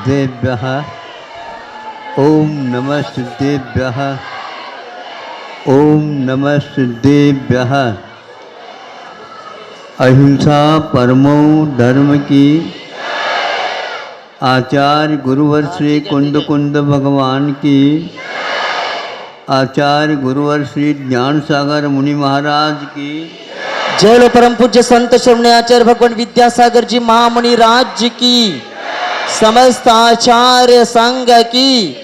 सिद्धेभ्यः ओम नमः सिद्धेभ्यः ओम नमः सिद्धेभ्यः। अहिंसा परमो धर्म की। आचार्य गुरुवर श्री कुंद कुंद भगवान की। आचार्य गुरुवर श्री ज्ञान सागर मुनि महाराज की। जय लो परम पूज्य संत श्रवण आचार्य भगवान विद्यासागर जी महामुनि राज की। समस्त आचार्य संघ की।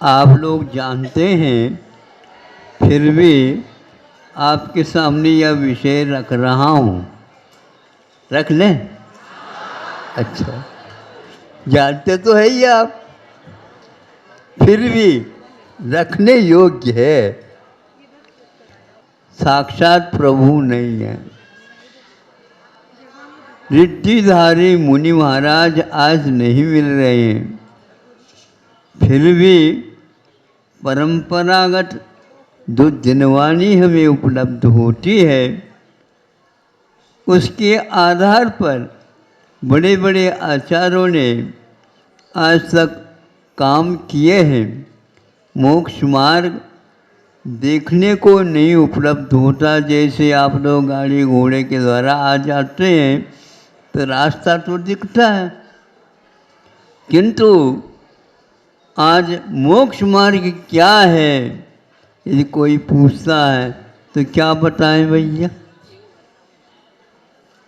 आप लोग जानते हैं, फिर भी आपके सामने यह विषय रख रहा हूँ। रख लें? अच्छा, जानते तो है ही आप, फिर भी रखने योग्य है। साक्षात प्रभु नहीं है। रिद्धिधारी मुनि महाराज आज नहीं मिल रहे हैं, फिर भी परंपरागत जो जनवाणी हमें उपलब्ध होती है, उसके आधार पर बड़े बड़े आचार्यों ने आज तक काम किए हैं। मोक्ष मार्ग देखने को नहीं उपलब्ध होता। जैसे आप लोग गाड़ी घोड़े के द्वारा आ जाते हैं तो रास्ता तो दिखता है, किंतु आज मोक्ष मार्ग क्या है यदि कोई पूछता है तो क्या बताएं भैया?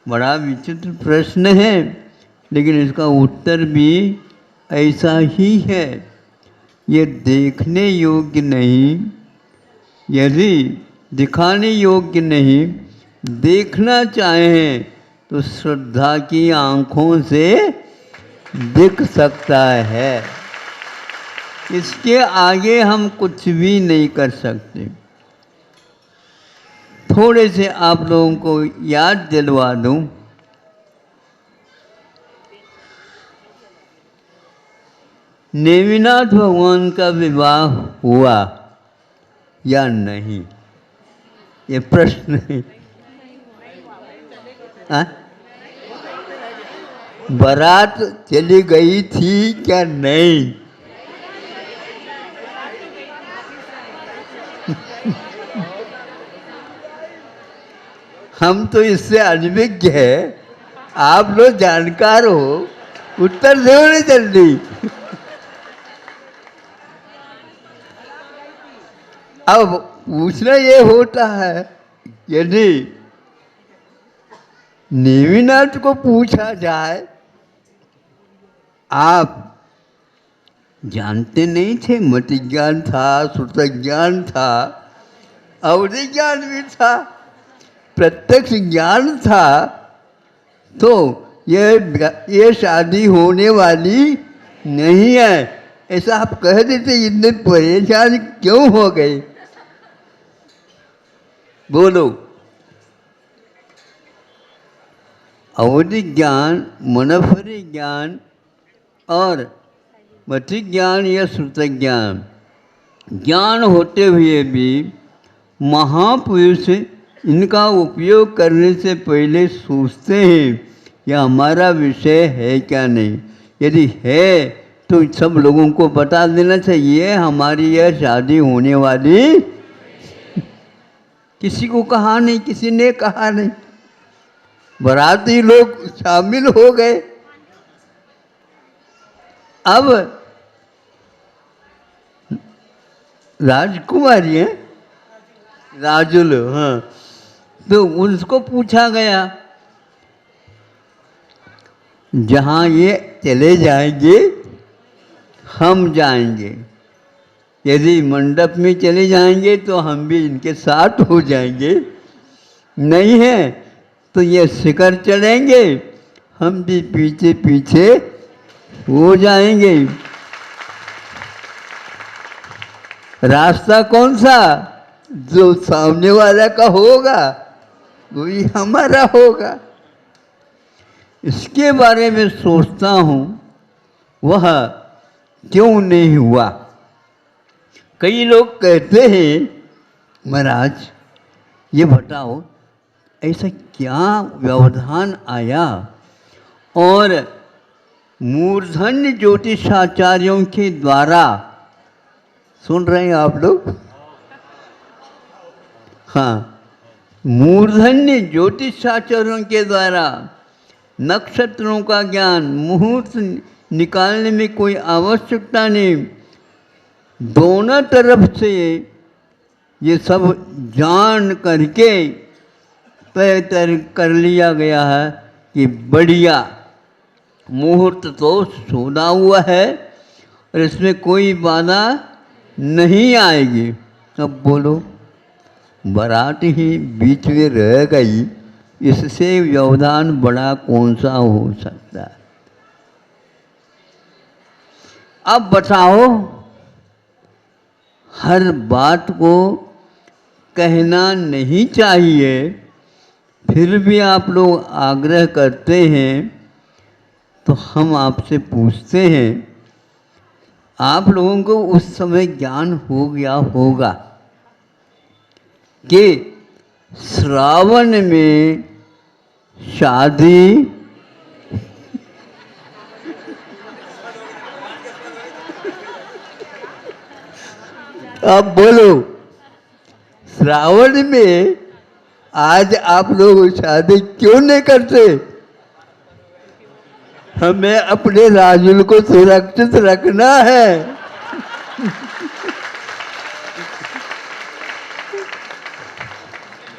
बड़ा विचित्र प्रश्न है, लेकिन इसका उत्तर भी ऐसा ही है। ये देखने योग्य नहीं, यदि दिखाने योग्य नहीं, देखना चाहें तो श्रद्धा की आँखों से दिख सकता है। इसके आगे हम कुछ भी नहीं कर सकते। थोड़े से आप लोगों को याद दिलवा दूं। नेमिनाथ भगवान का विवाह हुआ या नहीं, ये प्रश्न है। बारात चली गई थी क्या नहीं? हम तो इससे अनभिज्ञ है, आप लोग जानकार हो, उत्तर दो ना जल्दी। अब पूछना ये होता है, यदि नेमिनाथ को पूछा जाए, आप जानते नहीं थे, मत ज्ञान था, श्रुत ज्ञान था, अवधि ज्ञान भी था, प्रत्यक्ष ज्ञान था, तो ये शादी होने वाली नहीं है ऐसा आप कह देते, इतने परेशान क्यों हो गए? बोलो। अवधि ज्ञान, मनोफरी ज्ञान और मति ज्ञान या श्रुत ज्ञान, ज्ञान होते हुए भी महापुरुष इनका उपयोग करने से पहले सोचते हैं यह हमारा विषय है क्या नहीं। यदि है तो सब लोगों को बता देना चाहिए हमारी यह शादी होने वाली। किसी को कहा नहीं, किसी ने कहा नहीं, बाराती लोग शामिल हो गए। अब राजकुमारी है, राजुल, हाँ, तो उसको पूछा गया, जहाँ ये चले जाएंगे हम जाएंगे, यदि मंडप में चले जाएंगे तो हम भी इनके साथ हो जाएंगे, नहीं है तो ये शिखर चढ़ेंगे, हम भी पीछे पीछे हो जाएंगे। रास्ता कौन सा? जो सामने वाला का होगा वही हमारा होगा। इसके बारे में सोचता हूँ, वह क्यों नहीं हुआ। कई लोग कहते हैं महाराज ये बताओ ऐसा क्या व्यवधान आया और मूर्धन्य ज्योतिषाचार्यों के द्वारा, सुन रहे हैं आप लोग? हाँ, मूर्धन्य ज्योतिषाचार्यों के द्वारा नक्षत्रों का ज्ञान, मुहूर्त निकालने में कोई आवश्यकता नहीं, दोनों तरफ से ये सब जान करके तय कर लिया गया है कि बढ़िया मुहूर्त तो सोना हुआ है और इसमें कोई बाधा नहीं आएगी। अब बोलो, बारात ही बीच में रह गई, इससे व्यवधान बड़ा कौन सा हो सकता है? अब बताओ, हर बात को कहना नहीं चाहिए, फिर भी आप लोग आग्रह करते हैं, तो हम आपसे पूछते हैं, आप लोगों को उस समय ज्ञान हो गया होगा कि श्रावण में शादी आप बोलो, श्रावण में आज आप लोग शादी क्यों नहीं करते? हमें अपने राजुल को सुरक्षित रखना है।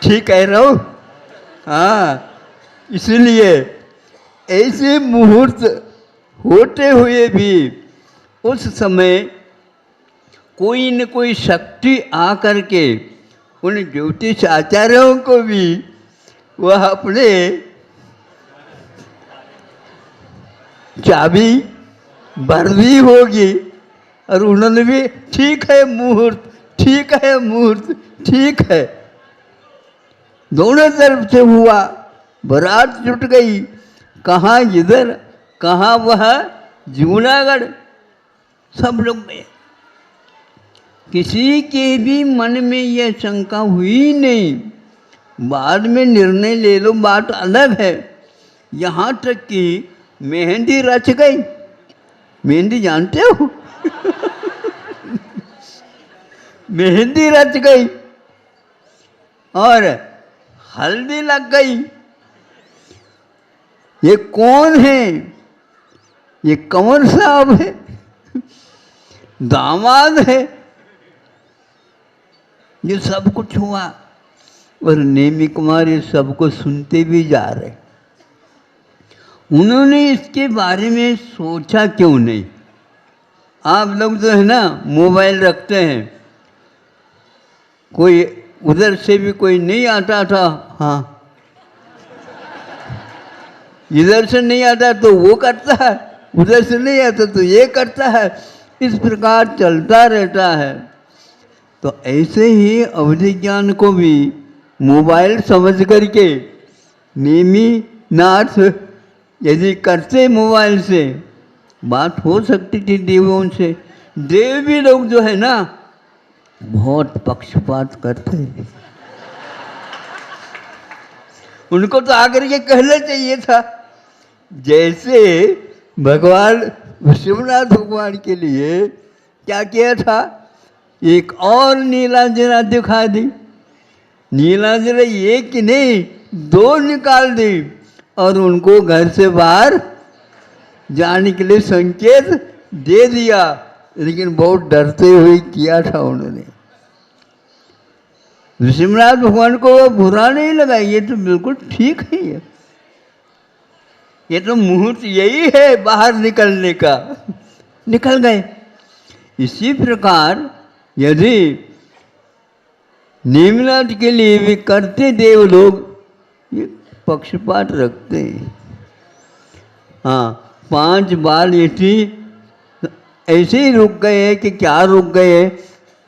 ठीक कह रहा हूं? हाँ, इसलिए ऐसे मुहूर्त होते हुए भी उस समय कोई न कोई शक्ति आकर के उन ज्योतिष आचार्यों को भी वह अपने चाबी भर दी होगी और उन्होंने भी ठीक है मुहूर्त, ठीक है मुहूर्त, ठीक है, दोनों तरफ से हुआ, बारात जुट गई, कहाँ इधर कहाँ वह, जूनागढ़, सब लोग में किसी के भी मन में यह शंका हुई नहीं। बाद में निर्णय ले लो, बात अलग है। यहाँ तक कि मेहंदी रच गई, मेहंदी जानते हो? मेहंदी रच गई और हल्दी लग गई। ये कौन है? ये कंवर साहब है, दामाद है। ये सब कुछ हुआ और नेमी कुमार ये सबको सुनते भी जा रहे। उन्होंने इसके बारे में सोचा क्यों नहीं? आप लोग जो है ना मोबाइल रखते हैं, कोई उधर से भी कोई नहीं आता था, हाँ, इधर से नहीं आता तो वो करता है, उधर से नहीं आता तो ये करता है, इस प्रकार चलता रहता है। तो ऐसे ही अवधि ज्ञान को भी मोबाइल समझ करके नेमी नाथ यदि करते मोबाइल से, बात हो सकती थी देवों से। देव भी लोग जो है ना बहुत पक्षपात करते हैं। उनको तो आकर के कहना चाहिए था, जैसे भगवान शिवनाथ भगवान के लिए क्या किया था, एक और नीलांजना दिखा दी। नीलांजना एक नहीं दो निकाल दी और उनको घर से बाहर जाने के लिए संकेत दे दिया, लेकिन बहुत डरते हुए किया था उन्होंने। नृसिंहनाथ भगवान को बुरा नहीं लगा, ये तो बिल्कुल ठीक है, ये तो मुहूर्त यही है बाहर निकलने का, निकल गए। इसी प्रकार यदि नेमिनाथ के लिए भी करते देव लोग ये पक्षपात रखते हैं। हाँ, 5 बार ये ऐसे ही रुक गए कि क्या रुक गए,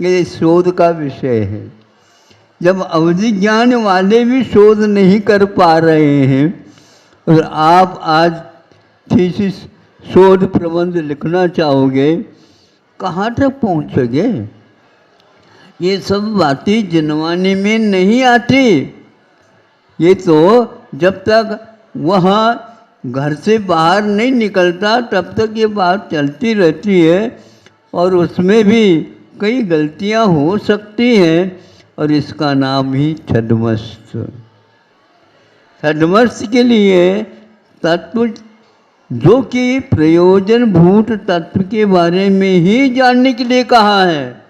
ये शोध का विषय है। जब अवधि ज्ञान वाले भी शोध नहीं कर पा रहे हैं और आप आज थीसिस शोध प्रबंध लिखना चाहोगे, कहाँ तक पहुँचोगे? ये सब बातें जनवाने में नहीं आती। ये तो जब तक वहाँ घर से बाहर नहीं निकलता तब तक ये बात चलती रहती है और उसमें भी कई गलतियां हो सकती हैं और इसका नाम ही छद्मस्त। छद्मस्त के लिए तत्व जो कि प्रयोजनभूत तत्व के बारे में ही जानने के लिए कहा है,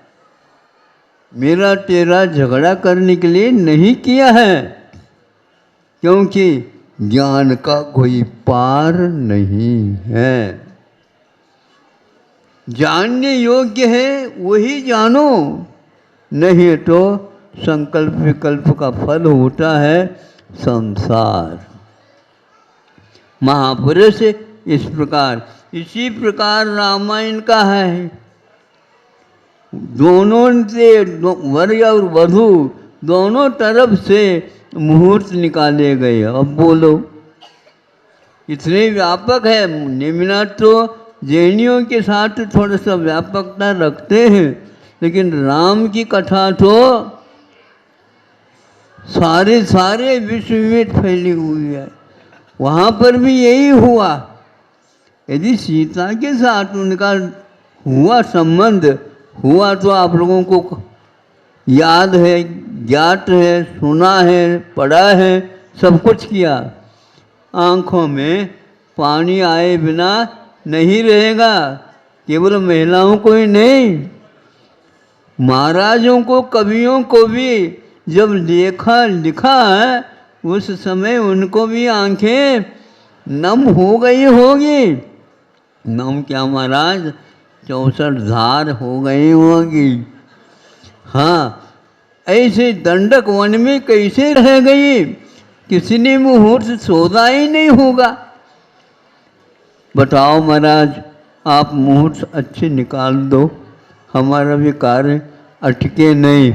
मेरा तेरा झगड़ा करने के लिए नहीं किया है, क्योंकि ज्ञान का कोई पार नहीं है। जानने योग्य है वही जानो, नहीं तो संकल्प विकल्प का फल होता है संसार। महापुरुष इस प्रकार, इसी प्रकार रामायण का है। दोनों से वर और वधू दोनों तरफ से मुहूर्त निकाले गए। अब बोलो, इतने व्यापक है। निम्ना तो जैनियों के साथ थोड़ा सा व्यापकता रखते हैं, लेकिन राम की कथा तो सारे विश्व में फैली हुई है। वहाँ पर भी यही हुआ। यदि सीता के साथ उनका हुआ संबंध हुआ तो आप लोगों को याद है, ज्ञात है, सुना है, पढ़ा है, सब कुछ किया। आँखों में पानी आए बिना नहीं रहेगा, केवल महिलाओं को ही नहीं, महाराजों को, कवियों को भी जब लिखा है उस समय उनको भी आंखें नम हो गई होगी। नम क्या महाराज, 64 धार हो गई होगी। हाँ, ऐसे दंडक वन में कैसे रह गई, किसी ने मुहूर्त सोचा ही नहीं होगा। बताओ महाराज, आप मुहूर्त अच्छे निकाल दो, हमारा भी कार्य अटके नहीं।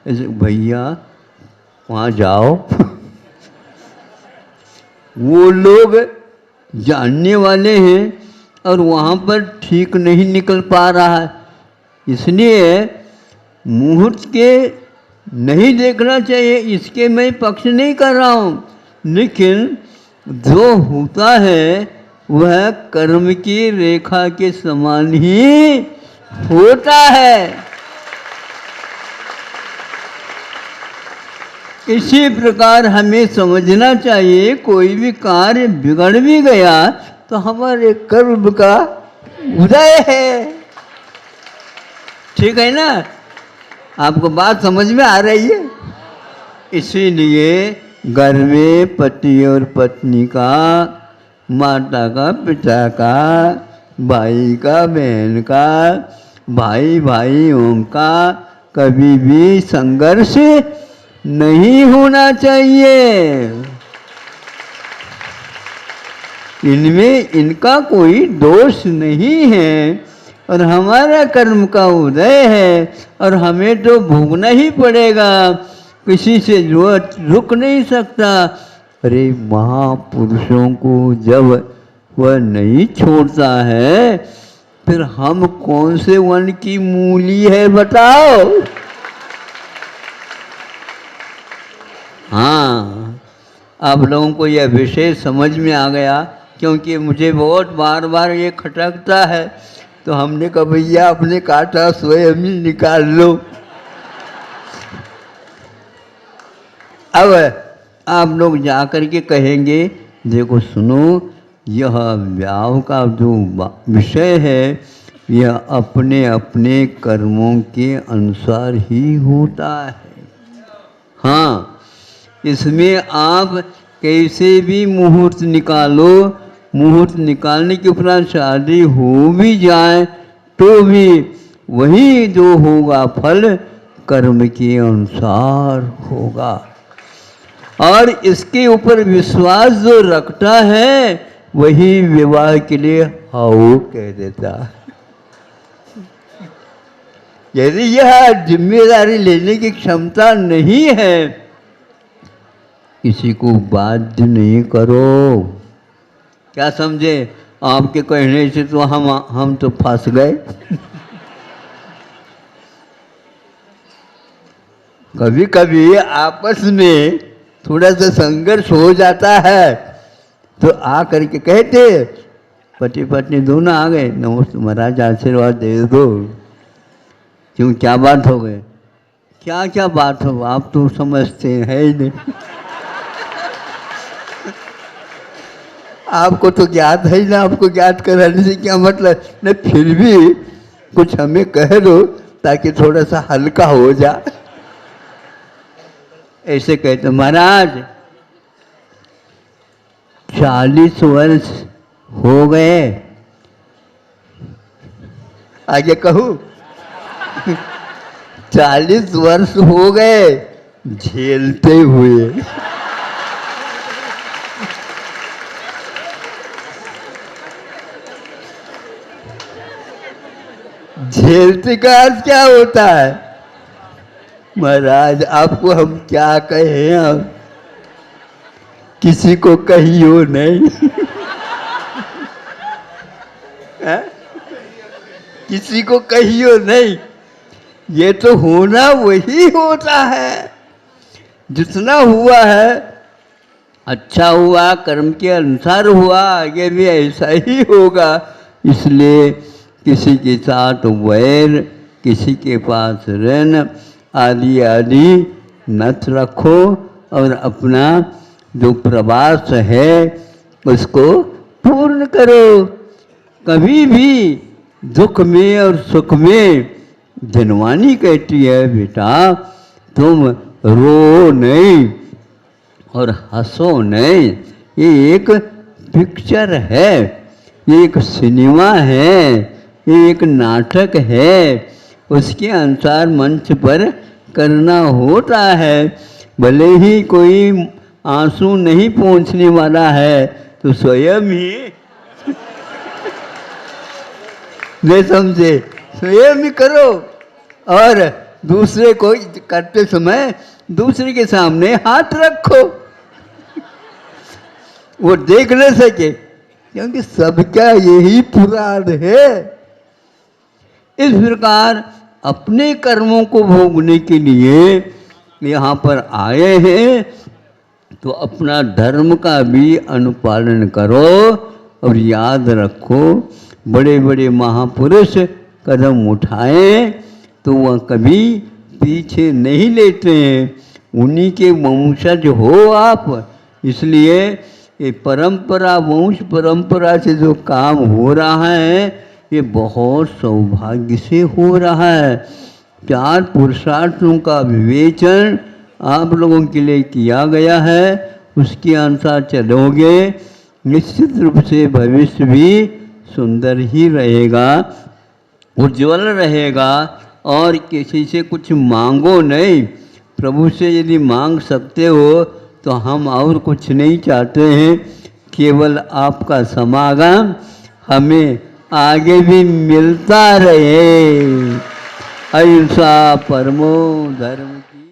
ऐसे भैया वहाँ जाओ वो लोग जानने वाले हैं और वहाँ पर ठीक नहीं निकल पा रहा है, इसलिए मुहूर्त के नहीं देखना चाहिए। इसके मैं पक्ष नहीं कर रहा हूँ, लेकिन जो होता है वह कर्म की रेखा के समान ही होता है। इसी प्रकार हमें समझना चाहिए, कोई भी कार्य बिगड़ भी गया तो हमारे कर्म का उदय है। ठीक है ना? आपको बात समझ में आ रही है? इसीलिए घर में पति और पत्नी का, माता का, पिता का, भाई का, बहन का, भाई भाइयों का कभी भी संघर्ष नहीं होना चाहिए। इनमें इनका कोई दोष नहीं है और हमारा कर्म का उदय है और हमें तो भोगना ही पड़ेगा, किसी से जो रुक नहीं सकता। अरे महापुरुषों को जब वह नहीं छोड़ता है, फिर हम कौन से वन की मूली है बताओ? हाँ, आप लोगों को यह विषय समझ में आ गया, क्योंकि मुझे बहुत बार बार ये खटकता है। तो हमने कहा भैया अपने कांटा स्वयं ही निकाल लो। अब आप लोग जा कर के कहेंगे, देखो सुनो, यह व्याह का जो विषय है यह अपने अपने कर्मों के अनुसार ही होता है। हाँ, इसमें आप कैसे भी मुहूर्त निकालो, मुहूर्त निकालने के उपरांत शादी हो भी जाए तो भी वही जो होगा फल कर्म के अनुसार होगा। और इसके ऊपर विश्वास जो रखता है वही विवाह के लिए हाउ कह देता है। यदि यह जिम्मेदारी लेने की क्षमता नहीं है, किसी को बाध्य नहीं करो। क्या समझे? आपके कहने से तो हम तो फंस गए। कभी कभी आपस में थोड़ा सा संघर्ष हो जाता है, तो आ करके कहते, पति पत्नी दोनों आ गए, नमस्ते महाराज आशीर्वाद दे दो। क्यों, क्या बात हो गई? क्या क्या बात हो, आप तो समझते हैं ही नहीं। आपको तो ज्ञात है ही ना, आपको ज्ञात कराने से क्या मतलब? नहीं, फिर भी कुछ हमें कह दो ताकि थोड़ा सा हल्का हो जाए। ऐसे कहते, महाराज 40 वर्ष हो गए, आगे कहूँ 40 वर्ष हो गए झेलते हुए। झेलते का अर्थ क्या होता है? महाराज आपको हम क्या कहें, आप किसी को कहियो नहीं। है? किसी को कहियो नहीं, ये तो होना वही होता है। जितना हुआ है अच्छा हुआ, कर्म के अनुसार हुआ, आगे भी ऐसा ही होगा। इसलिए किसी के साथ वैर, किसी के पास ऋण आदि आदि मत रखो, और अपना जो प्रवास है उसको पूर्ण करो। कभी भी दुख में और सुख में धनवानी कहती है, बेटा तुम रो नहीं और हंसो नहीं। ये एक पिक्चर है, ये एक सिनेमा है, ये एक नाटक है, उसके अनुसार मंच पर करना होता है। भले ही कोई आंसू नहीं पहुंचने वाला है तो स्वयं ही नहीं समझे, स्वयं ही करो, और दूसरे को करते समय दूसरे के सामने हाथ रखो, वो देख न सके, क्योंकि सबका यही पुराण है। इस प्रकार अपने कर्मों को भोगने के लिए यहाँ पर आए हैं, तो अपना धर्म का भी अनुपालन करो। और याद रखो, बड़े बड़े महापुरुष कदम उठाएं तो वह कभी पीछे नहीं लेते हैं, उन्हीं के वंशज हो आप। इसलिए ये परंपरा, वंश परंपरा से जो काम हो रहा है, ये बहुत सौभाग्य से हो रहा है। 4 पुरुषार्थों का विवेचन आप लोगों के लिए किया गया है, उसके अनुसार चलोगे, निश्चित रूप से भविष्य भी सुंदर ही रहेगा, उज्जवल रहेगा। और किसी से कुछ मांगो नहीं, प्रभु से यदि मांग सकते हो तो हम और कुछ नहीं चाहते हैं, केवल आपका समागम हमें आगे भी मिलता रहे। अहिंसा परमो धर्म की।